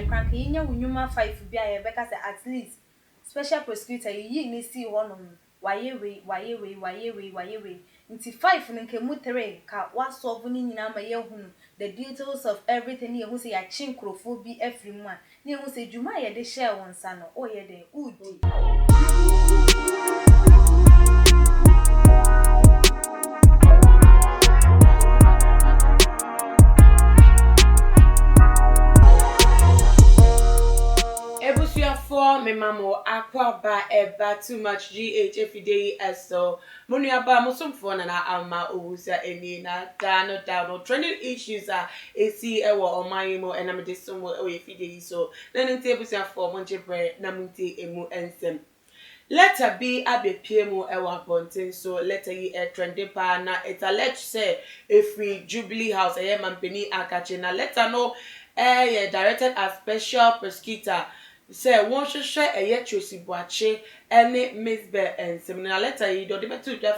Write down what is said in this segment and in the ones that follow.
hwe krank yinya wunyuma 5 bia ye beka say at least special prosecutor yi ni see honom waye we nti 5 nkemu 3 ka wa solve ni nyina ma ye hunu the details of everything ye hu say ya chinkrofo bi afri mu a ni hu say djuma ye de share won sa no o ye de udi for me mamo aqua ba eba too much GH every day so money aba musum for na ama owusa eni na down trending issues are AC ewo omayimo and am this some every day so then table for monche bre na munti emu ensem letter B abepiem ewa bonten so letter yi trending pa na it alleged say every Jubilee House mampeni akache na letter no directed as special prosecutor say one share Tracy any Miss Bear and seminar letter you do the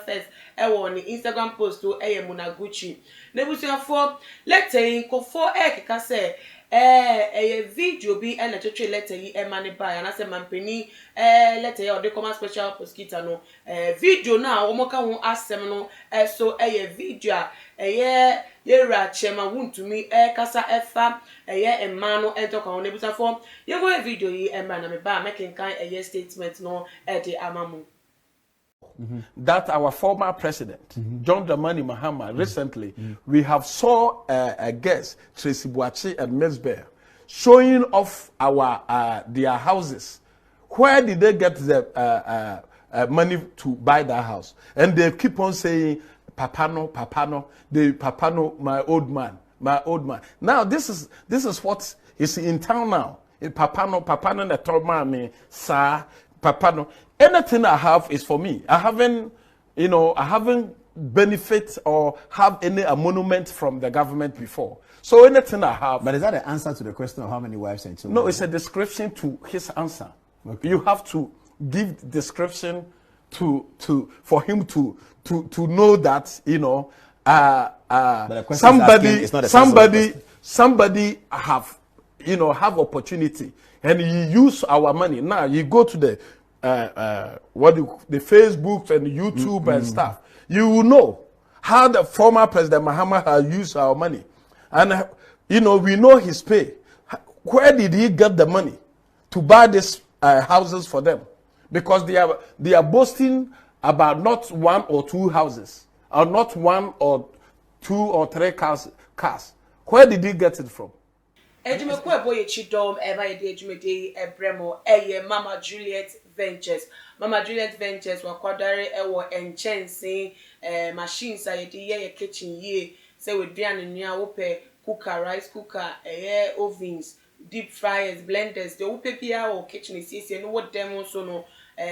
first on the Instagram post to Munaguchi. Nebusia for letter in for keka say video be and a letter ye money by and I say mampeni letter or the common special prosecutor no video now omoka won ask seminal so video yera chema won to me kasa efa emano entoka on nebusa for you go video yi emba na me ba making kind statement no de amamu. That our former president, John Dramani Mahama, recently, we have saw a guest, Tracy and Mesbear, showing off their houses. Where did they get the money to buy that house? And they keep on saying, Papano, my old man. Now this is what is in town now. Papano, the Toma me, sir, Papano. Anything I have is for me. I haven't benefit or have any monument from the government before. So anything I have. But is that the answer to the question of how many wives and children? No, it's a description to his answer. Okay. You have to give description for him to know that somebody have opportunity and you use our money. Now you go to the the Facebook and YouTube and stuff, you will know how the former President Mahama has used our money. And, we know his pay. Where did he get the money to buy these houses for them? Because they are boasting about not 1 or 2 houses, or not 1 or 2 or 3 cars. Where did he get it from? Ejumekwe boye chidom eba yede ejumede ebremo Mama Juliet Ventures wakwadare ewo enchancy machines ayede ye kitchen ye say we duane nua wo pe cooker, rice cooker, ovens, deep fryers, blenders, the wope pia or kitchen is easy no what demo so no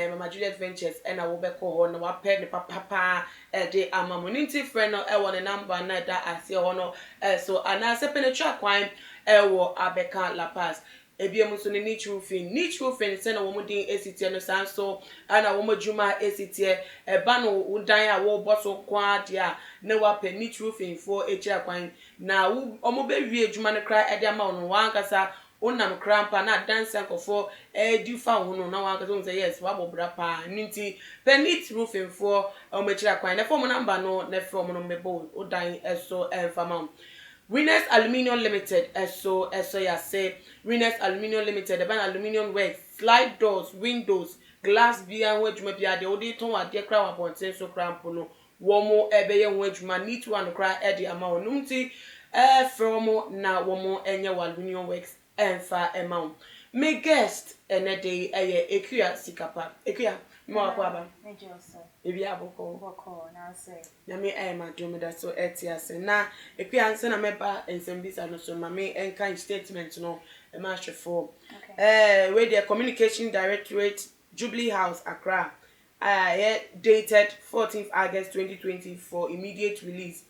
Mama Juliet Ventures and I will be called no pay the papa de amamuninti friend no e one number na da ase hono so anase penetra kwan ewo Abeka La Paz ebiemu so niche roofing say na wo mudin esitie no sanso ana wo madwuma esitie eba no udan a wo boso kwa dia na wa pe niche roofing for echi akwan na wo omobewie adwuma no kra ede ama no wankasa onam krampa na dance ankofo di fa hono na wankasa say yes wa bobra pa nti pe niche roofing for omechi akwan na form number no na from no mebo udan eso enfama Winners Aluminium Limited, so ya say Winners Aluminium Limited, the ban aluminium works, slide doors, windows, glass beer, which may be at the auditor at the crown upon senso crampono, womo ebeye which man need to and cry at the amount numti, from na womo enya aluminium works and far amount. May guest and a day ekuya sikapa, ekuya. More kwaba. Ebi aboko na say. Na me ma do that so etiase na ekwi anse na meba ensembisa no so mame enkan statement no e ma hwefo. Where the Communication Directorate Jubilee House Accra dated 14th August 2020 for immediate release.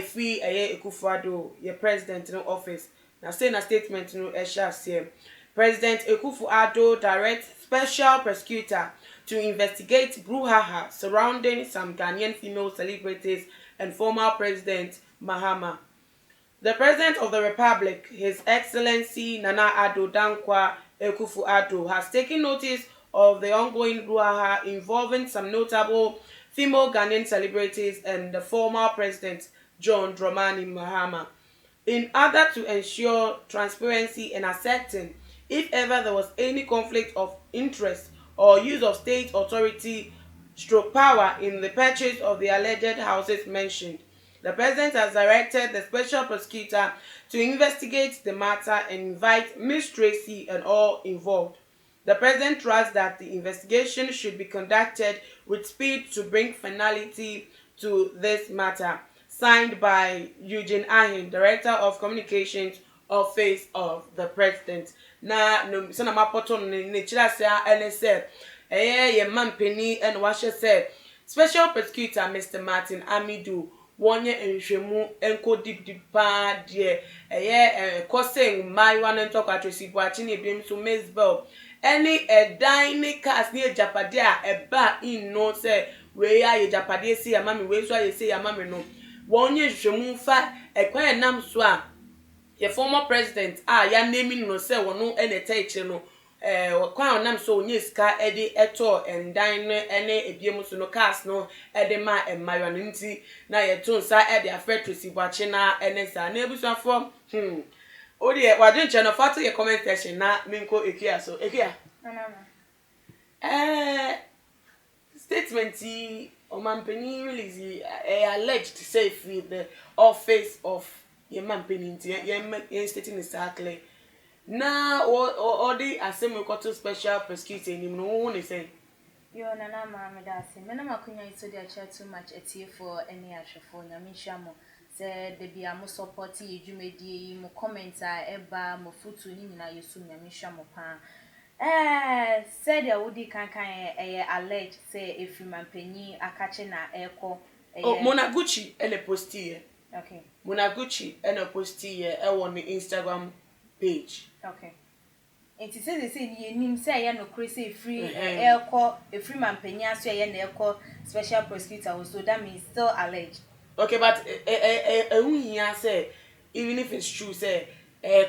Free Ekufuado your president in office. Now say na statement no e sha say President Ekufuado direct special prosecutor to investigate brouhaha surrounding some Ghanaian female celebrities and former President Mahama. The President of the Republic, His Excellency Nana Addo Dankwa Akufo-Addo, has taken notice of the ongoing brouhaha involving some notable female Ghanaian celebrities and the former President John Dramani Mahama, in order to ensure transparency and ascertain if ever there was any conflict of interest or use of state authority stroke power in the purchase of the alleged houses mentioned. The President has directed the Special Prosecutor to investigate the matter and invite Ms. Tracy and all involved. The President trusts that the investigation should be conducted with speed to bring finality to this matter. Signed by Eugene Ahin, Director of Communications, Office of the President. Na no sana mapoto ne chira se ene se ye mampeni ene wa hye se Special Prosecutor Mr. Martin Amidu wonye nhwemu enko dip pa de koseng mai wan ntokwa Tracy Buachi ne biem so Mesbel any dan ne cars ne japade a eba in no se we ya japade si ama me we so ya se ama me no wonye nhwemu fa ekwan nam so a your former president ya naming no say wono ene taiche no kwan nam so onye sika ede eto endan no ene ebiem so no cars no ede ma emayo no nti na ye to nsa ede afre Tracy Buachi na ene sa na ebusuafo odi wadwen che no fato ye comment section na minko ekia so ekia statement o mampeni release alleged safe with the office of ye mampeni nti ye stating exactly na o di asem ko to Special Prosecutor ni no ne say yo nana ma me da se me na makunya iso dia chat too much etie for any ahwefo nyame hwamo se de bia mo support ye dwumedie mo comment a eba mo foto ni nyina yesu nyame hwamo pa said ya wudi kankan alleged say if mampanyi akache na eko Monaguchi ene posti okay Monaguchi ene posti on the Instagram page. Okay. It is say the name say no crazy free eko a free mampanyi aso na eko Special Prosecutor so that means still alleged. Okay, but here say even if it's true say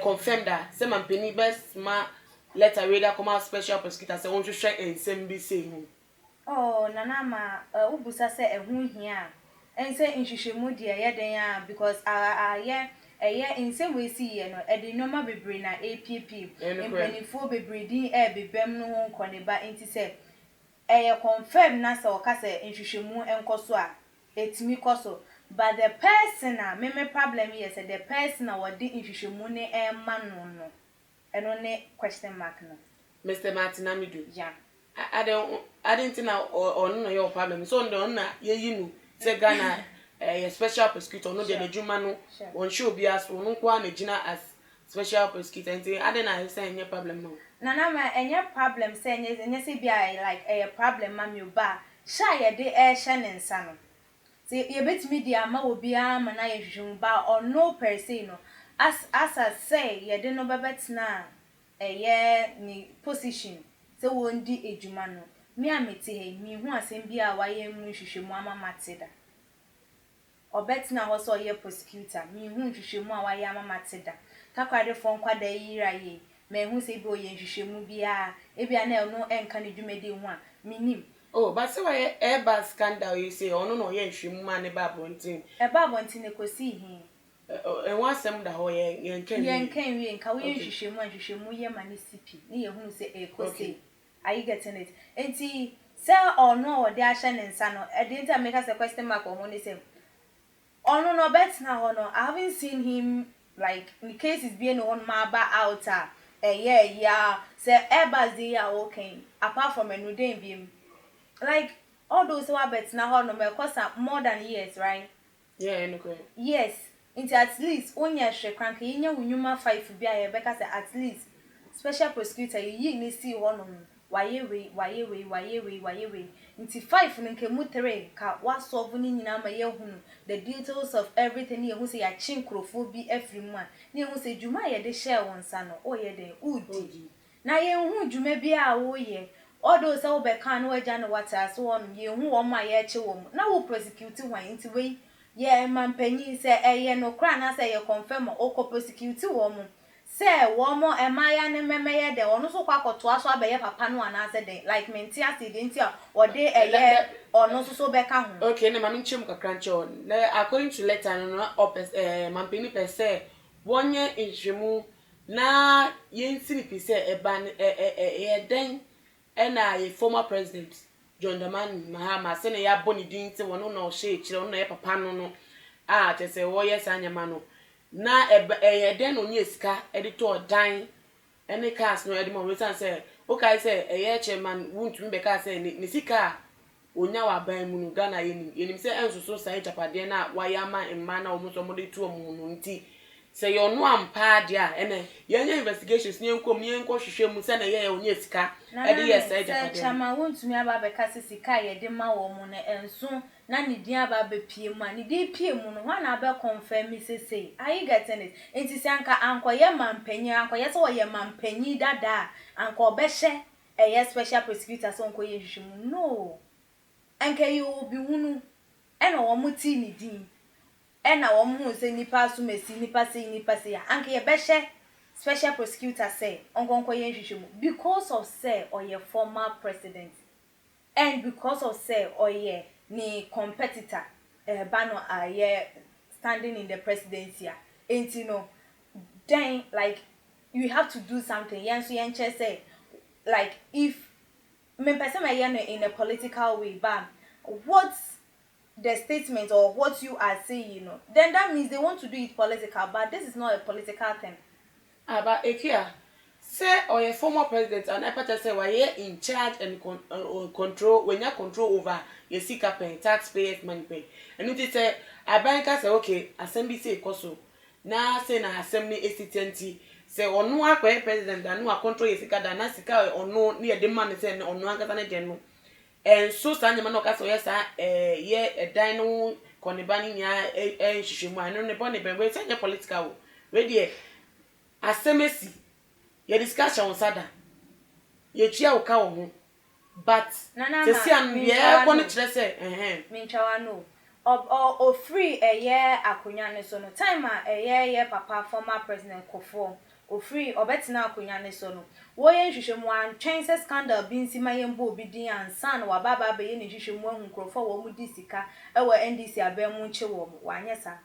confirm that say mampanyi best ma letter reader come out Special Prosecutor say won't you share and same be say oh nana ma ubusa say ehun hia and say nhwehwemu dia ye den a because in same way see no e de normal bebre na APP impenifo bebre din bebem no ho koneba enti say confirm na say o ka say nhwehwemu enkoso a etimi koso but the person me problem here say the person what the nhwehwemu ne emma no eno ne question mark no Mr. Martin Amidu. Yeah. I didn't think no your problem. So on ye you say Ghana a Special Prosecutor no de juma no on show be as no kwa na gina as Special Prosecutor and I didn't say any problem no. Nana ma any problem say any say be like a problem mam you ba sha ye de share nsa no. Say ye betimi di ama obi ama na ye hwehwem ba or no per se no as I say ye de no bebetna ni position se wondi ejuma no me amete he mi hu asem bia wa ye mu hwehwemu ama mateda obetna ho so ye prosecutor mi hu hwehwemu a wa ye ama mateda takwade fo nkwada yira ye me hu se bi o ye hwehwemu bia e bia na no enka ne dwumede hu a minim oh but say why e scandal you say ono no ye hwehwemu ma ne ba bontin e ba bontin e kosi hi one sem da ho ye nkan wi nka wo ye hwehwemu ye ma ne sipi ne ye hu se e kosi are you getting it enti say or no they are shining nsa no e didn't make us a question mark or money say ono no bet na ho no I haven't seen him like in case is being on my ba out yeah say ebas dey are okay apart from a new day beam like all those who are bet na ho no me cause more than years right yeah no yes into at least onya hwe kranka yenya wunyuma 5 bia ye beka say at least Special Prosecutor yi ni see ho no waye we nti 5 no nke mu 3 ka wa solve ni nyina ma ye hunu the details of everything ye hu say ya chinkrofo bi afrimu a ne hu say djuma ye de share won sa no o ye de udi na ye hu djuma bi a wo ye odo say wo be kan wo agya no water so won ye hu wo ma ye che wo na wo prosecute wan nti we ye man penyi se eye no kra na se ye confirm o ko prosecute wo mo se wo mo emaya ne memeye de ono so kwa koto aso abeye papa no ana se de like menti ase de ntia o de eye ono so beka ho. Okay, na mami chim kakra nche on. Na according to letter no man penyi per se wonye nhwemu na yensiri pise eba den na ye former president John Dramani Mahama se na ya boni din se wono na o she kire wono na ye papa no te se wo yes anyama no na den no nye sika editor dan any cast no edimo return say okay say chairman wuntu mbeka say ni sika onya wa ban mu no Ghana yenim say enso sai japade na wayama emma na omuso mo de tu omu no nti say you no ampa dia ene yenye investigations ni enkom ni enko hwehwe mu say na ye onya sika ede yes sai japade chama wuntu mi aba beka sika ye de ma wo mu no enso na ni din aba be pie mu ani di pie mu no wana aba confirm me say are you getting it enti se anko ye mampanyi anko ye se wo ye mampanyi dada anko obehye eye special prosecutor so anko ye hwehwe mu no anke you bi hunu ena wo muti ni din ena wo mu se nipa so mesi nipa se ya anke ye behye special prosecutor say anko ye hwehwe mu because of say or your former president and because of say or ye ni competitor bano aye standing in the presidency and you know then like you have to do something yenso yenche say like if me person in a political way but what's the statement or what you are saying, you know, then that means they want to do it political, but this is not a political thing. But Ekia say or a former president and I say why you in charge and control when you control over your sika pay taxpayers money pay. And it say a banker say okay, assembly say koso. Na say na assembly ACTNT say or no akwa president and no control your sika na sika or no near demand say on no anka na general. And so sanya man no ka say yes ye a dino konibani nya hwehwemu anu ne bone ben we say political we dey asemesi ye discussion sada ye tua uka wo ho but se si an ye ko ne kire se minchawa no o free eye akonya ne so no time eye papa former president Kofo o free obetina akonya ne so no wo ye hwehwemu an chances scandal bi nsima ye mbo obi din ansan wa baba be ye ne hwehwemu ahu Krofo wo mu disika e wo NDC abemu nche wo mu wanyesa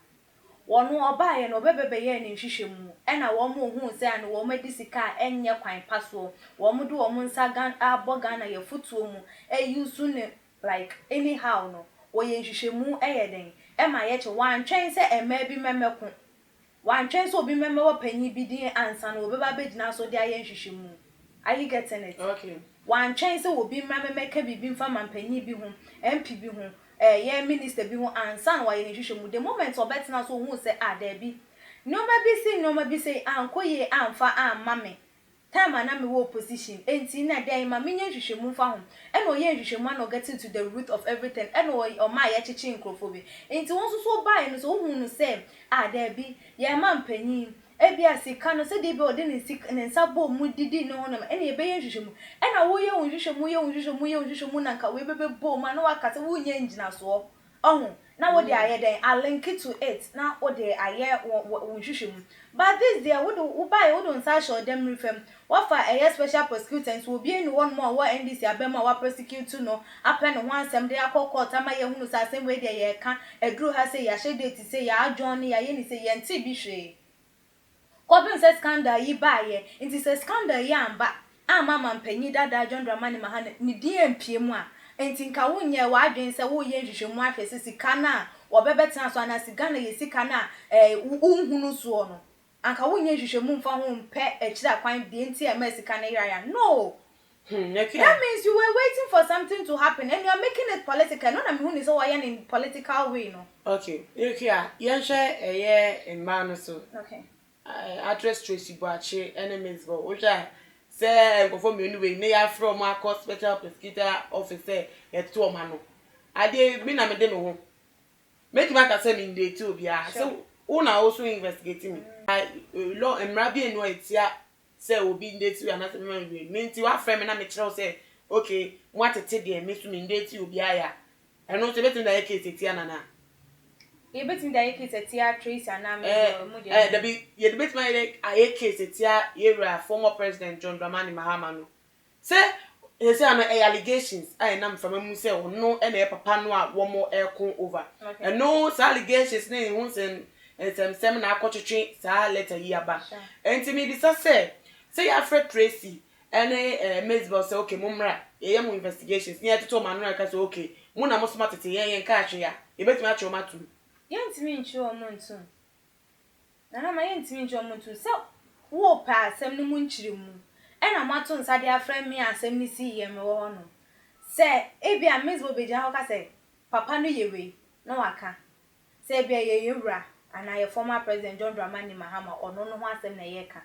wonu obaye no bebebe ye ne hwehwemu ena wo mu hu se an wo medisika enye kwan paso wo mu do wo mu nsa gan aboga na ye futuo mu yusu ne like anyhow no wo ye hwehwemu eyeden e ma ye che wan twen se ema bi memeko wan twen se obi meme wo panyi bi din ansa no beba begina so dia ye hwehwemu. Are you getting it? Okay. Wan twen se obi meme ka bibi mfa mampanyi bi hu MP bi hu ye minister bi hu ansan wa ye ne hwehwemu the moment obetina so hu se there bi no ma bi say ankoye amfa amame time na me wo position enti na dey ma menye hwehwemu fa ho e no ye hwehwemu na get to the root of everything e no o ma ye chichi Nkrofo bi enti won so buy no so hu no say there bi ye mampanyi ebia sika no se dey be ode ne sika ne nsabo mu didi no hono e na ye be ye hwehwemu e na wo ye hwehwemu na nka we bebe bo ma na wakate wo nya ngina so ohun na wo dey aye den I link it to it na wo dey aye wo hwehwemu but this there wo buy wo don sa show dem refem what for a special prosecutor will be in one more what NDC abema wa prosecute no apply no one sem dey court ama ye hunu sa same way dey ye ka edru ha say ya she date say ya adjon ya ye ni say ye nti bi hwe Kobin say scandal yi ba ye nti say scandal yi amba ama mampanyi dada John Dramani Mahama ni DMP mu a enti nka wonye wa adwen say wo ye hwehwemu afese sika na wo bebetena so ana sika na ye sika na unhunu so no anka wonye hwehwemu mfa ho mpe ekira kwan bi enti emesika na yaya no. Okay. That means you were waiting for something to happen and you are making it political. No na me hu ni so why in political way no. Okay. Okay. Yen share in man so. Okay. Address Tracy Boache enemies go. Oja say go me anyway na ya from my special prosecutor officer yet to man no. Ade me na me de me ho. Make me can say me dey too bia. So una also investigating me. Law emrabi no etia say obi ndeti we anase me me nti wa frame na me kire say okay what tete dey me so me ndeti obi aya eno se betin da case etia na You bet me that you kiss a tear Tracy and I'm the bit my I case it here former President John Dramani Mahama no. Say he say no allegations I am from him say no any papa no a one more air come over. And no allegations na hu sen sem na akotwetwe sa letter here ba. Enti me bisa say ya Fred Tracy any Mezbel say okay mumra ye mo investigations near to man no ka say okay mu na mo smart tete yen ka ahwe ya e betimi a choma tu yentimi nchi omuntu na ma yentimi nchi omuntu so wo pa asem no mu nchiri mu e na mato nsade afra mi asem ni si ye me wo no se e bia Mezbel be ja ho ka say papa no yewe no waka se bia ye yewura ana ye former president John Dramani Mahama ono no ho asem na ye ka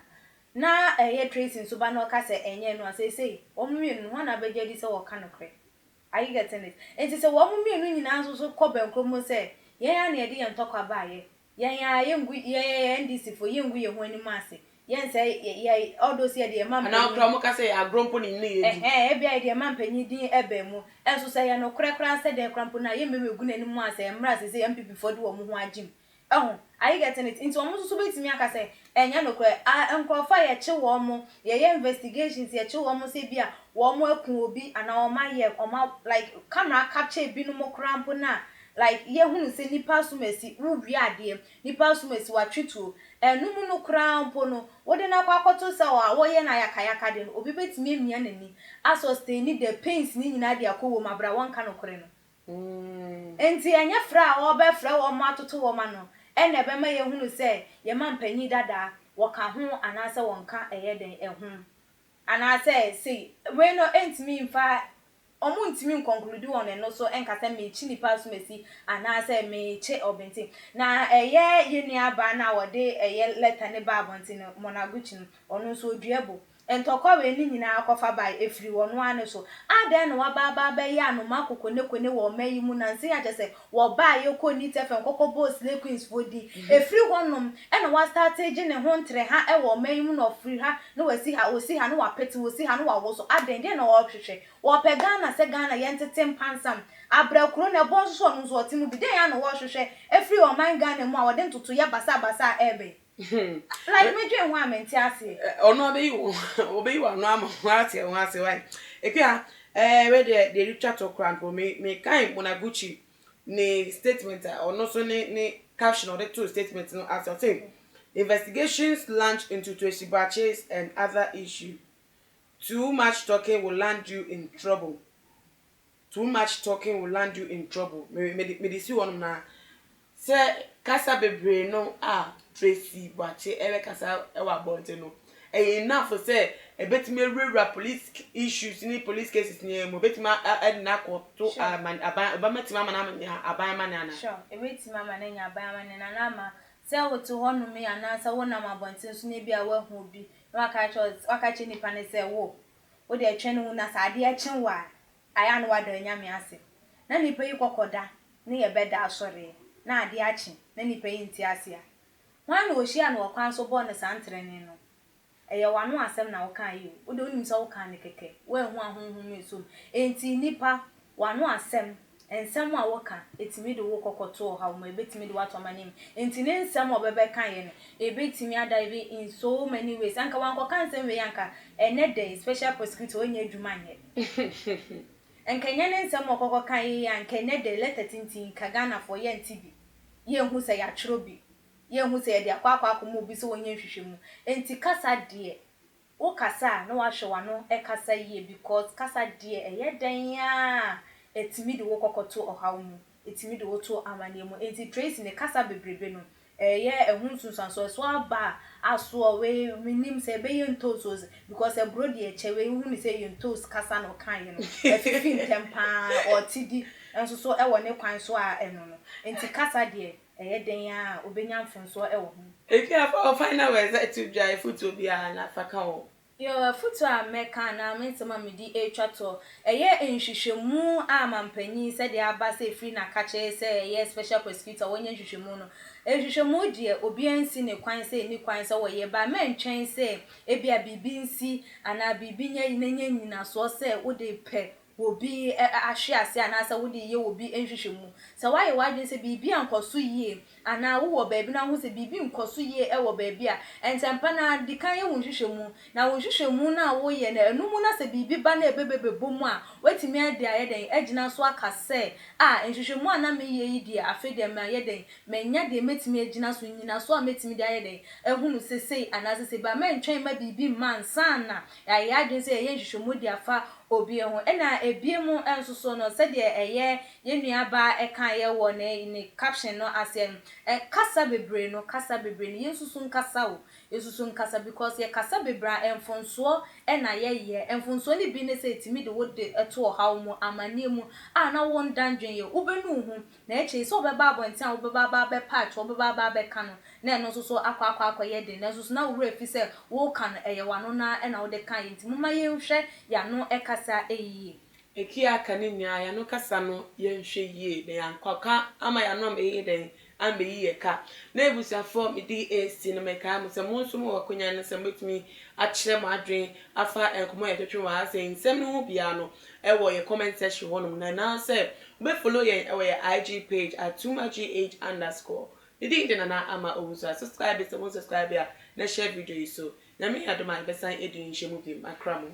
na ye Tracy so ba no ka say enye no say omumienu ho na beje di say wo ka no kre. Are you getting it? And it's a woman me nyina so kobe nkromo say ye ya na ye de ntokwa ba ye yengu ye ndisi for yengu ye ho ani mase yen say ye all those ye de man na nkromo ka say agrompo ni ne ye e bia de man panyi din ebe mu enso say ye no krekra say de krampo na ye memegu nani mu ase mra say MPP for do wo ho agim ehun. Are you getting it? Into omo so betimi aka say enya no kre nkrofa ye che wo mo ye investigations ye che wo mo say bia wo mo akun obi ana o ma ye o ma like camera capture bi no mo krampo na like ye hunu say nipa sumesi wu wi ade nipa sumesi wa twitu enumu no krampo no wo de na kwakoto say wo ye na yakayaka de obi betimi emia nani aso stay ni the pains ni nyina de akowo mabra won ka no kre no enti enya fra wo be fra wo ma toto wo ma no ene be ma ye hunu say ye man panyi dada wo ka ho anase won ka eye den ehun anase say we no entimi mfa omo ntimi conclude on eno so enka say me chi nipa so mesi anase me che obenti na eye ye ni aba na wo de eye letter ne ba abonti no monaguchi no ono so oduebo entokwa we ni nyina akofa bai efiri wono ane so aden no waba ba ya no makoko ne kone wo mayi mu na nse ya jese wo ba ye ko ni tefen kokko boss le queens fodi efiri honom e na wa start age ne ho ntre ha e wo mayi mu no free ha no wasi ha osi ha no wa peti osi ha no wa wo so aden de na wo hwehwe wo pe Ghana se Ghana ye ntete pansam abrakuro na bon so no so otimu bi de ya no wo hwehwe efiri o man Ghana mu a wo de ntoto ya basa ebe like me dwe ho amenti ase ono obeyi wa no ama ate ho ase why ekua we de Richard Okran for me kind Monaguchi ne statement ono so ne caption or the two statements no as I say investigations launched into Tracy batches and other issues. Too much talking will land you in trouble. Too much talking will land you in trouble. Me disi one na say kasa bebre no Tracy Bache ewe kasa ewa bonte no enough for say e betime rewra police issues ni police cases ni mo betime na ko to aba metima mana aban mana na sure e betima mana nya aban mana na ma say wo to honu me ana say wo na mabonte so na bia wa hu bi waka che nipa ne say wo de atwe no na sa ade achen wa aya no wa do nya me ase na nipa yi kokoda ne ye beda asore na ade achen na nipa yi nti ase a wan no hia no kwan so bo ne santre ne no eye wano asem na wo kan yi wo de onim so wo kan ne keke we hu ahonhom eso enti nipa wano asem ensem a wo kan etimi de wo kokoto ha wo ebetimi de wato manim enti ne ensem obebe kan ye no ebetimi adaive in so many ways anka wan ko kan sem we yanka ene day special prosecutor onye adwuma nye enka nye ne ensem okoko kan ye yanka ene day letter tintin ka Ghana for ye ntibi ye hu se ya chrobi ye hu se de akwa mu bi so wonye hwehwemu enti kasa de wo kasa na wa hwe wano e kasa ye because kasa de eye dan ya etimi de wo kokoto ohawmu etimi de wo to amanemu enti Tracy ne kasa bebrebe no ye ehunsunsan so aba aso we minim se be yentos because e brody e chewe hu ni se yentos kasa no kan ye no e fifin tempa or tidi enso so e wo ne kwan so a eno no enti kasa de eye den ya obenya mfonso e wo hu ekia for final words to drive foot bi na faka wo yo foot a meka na mentema medi etwato eye enhwehwemu amampanyi se de aba se free na kache se eye special prosecutor wonye nhwehwemu no ehwehwemu die obi ansi ne kwan se ni kwan se wo ye ba mentwen se ebia bibi nsi ana bibi nya nyina so se wo de pe will be a share say and answer would ye will be enhwehwemu so why dey say bibi ankoso yie ana wo baabi na ho say bibi nkoso yie e wo baabi a entempa na di kan ye wonhwehwemu na wonhwehwemu na wo ye na enum na say bibi ba na ebebebebo mu a watimi ade ayeden agina so akase enhwehwemu ana me ye yi di afede ma ayeden menya de metimi agina so nyina so a metimi de ayeden ehunu sesei ana sesei ba me ntwen ma bibi mansana ya adwen say ye nhwehwemu di afa obi ho na ebiemu ensoso no se de eye ye nuaba eka ye wo ne caption no asem kasa bebre no yensusu nkasa wo yesusu nkasa because ye kasa bebra enfonso na ye enfonso ni bi ne se timi de wo de eto hawo mu amane mu na won dandwen ye ubenu hu na eche so beba abontia obeba ba be patch obeba ba be kanu na no so akwa ye de na so na wo refi se wo kan eye wano na wo de kan ye nti mama ye hwe ya no ekasa eyi Ekia kaninya ya no kasa no yenhwe yie na yankaka ama ya no me den ambe yie ka na ebusiafo me DAC no meka mo se mo nso mo wakonya no se metumi a kire mo adwen afa enkomo ye twetwe wa ase nsem no ho bia no e wo ye comment section wonum na se be follow ye e wo ye IG page @tumagh_. Didi na ama obusa subscribe se mo subscribe ya na share video yi so na me adoma besan edin nhemu bi makramo.